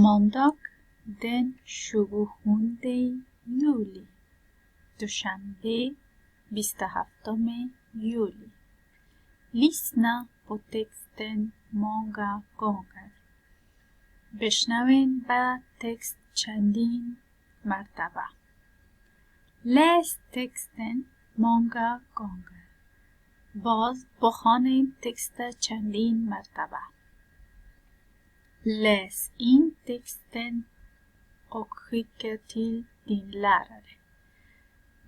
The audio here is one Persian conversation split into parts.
Måndag den 27 juli. دوشنبه 27 juli. Lyssna på texten många gånger. بشنوین و تکست چندین مرتبه. Läs texten många gånger. باز بخوانید تکست چندین مرتبه. Läs in texten och skicka till din lärare.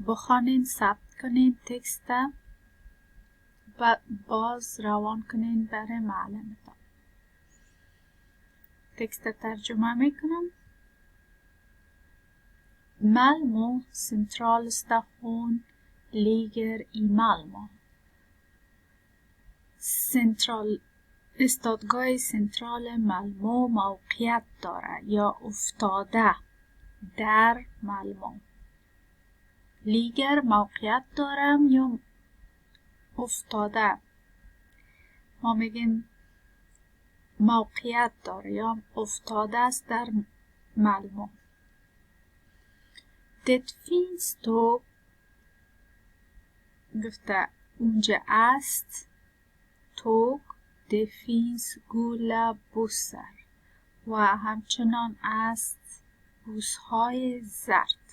بخوانید، ثبت کنید تکست و باز روان کنید برای معلمتان. تکست ترجمه میکنم. Malmö centralstation ligger i Malmö. استادگاه سنترال مالمو موقعیت داره یا افتاده در مالمو. لیگر موقعیت دارم یا افتاده. ما میگیم موقعیت داره یا افتاده است در مالمو. Det finns tåg گفته اونجا است tåg. Det finns gula bussar و همچنان است بوس‌های زرد.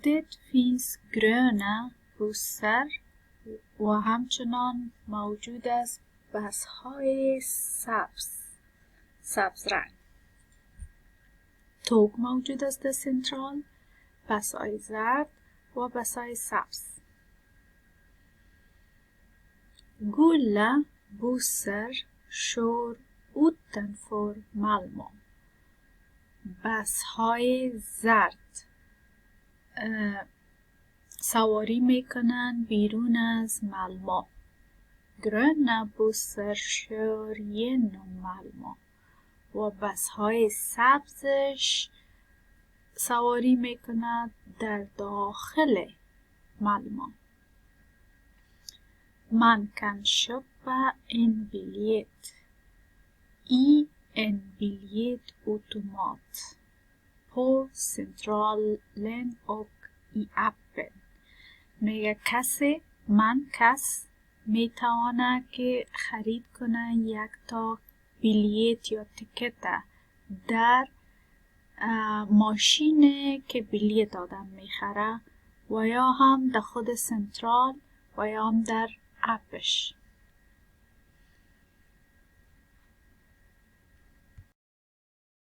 Det finns gröna bussar و همچنان موجود است بس‌های سبز رنگ. توگ موجود است در سنترال، بس‌های زرد و بس‌های سبز. Gula bussar kör utanför Malmö. بس‌های زرد سواری میکنند بیرون از مالمو. Gröna bussar kör genom Malmö. و بس‌های سبزش سواری میکند در داخل مالمو. Man kan köpa en biljett i en biljettautomat på centralen och i appen. میگه کسی کس میتونه که خرید کنه یک تا بلیت یا تیکت در ماشین که بلیت آدم میخره و یا هم در خود سنترال و یا هم در اپش.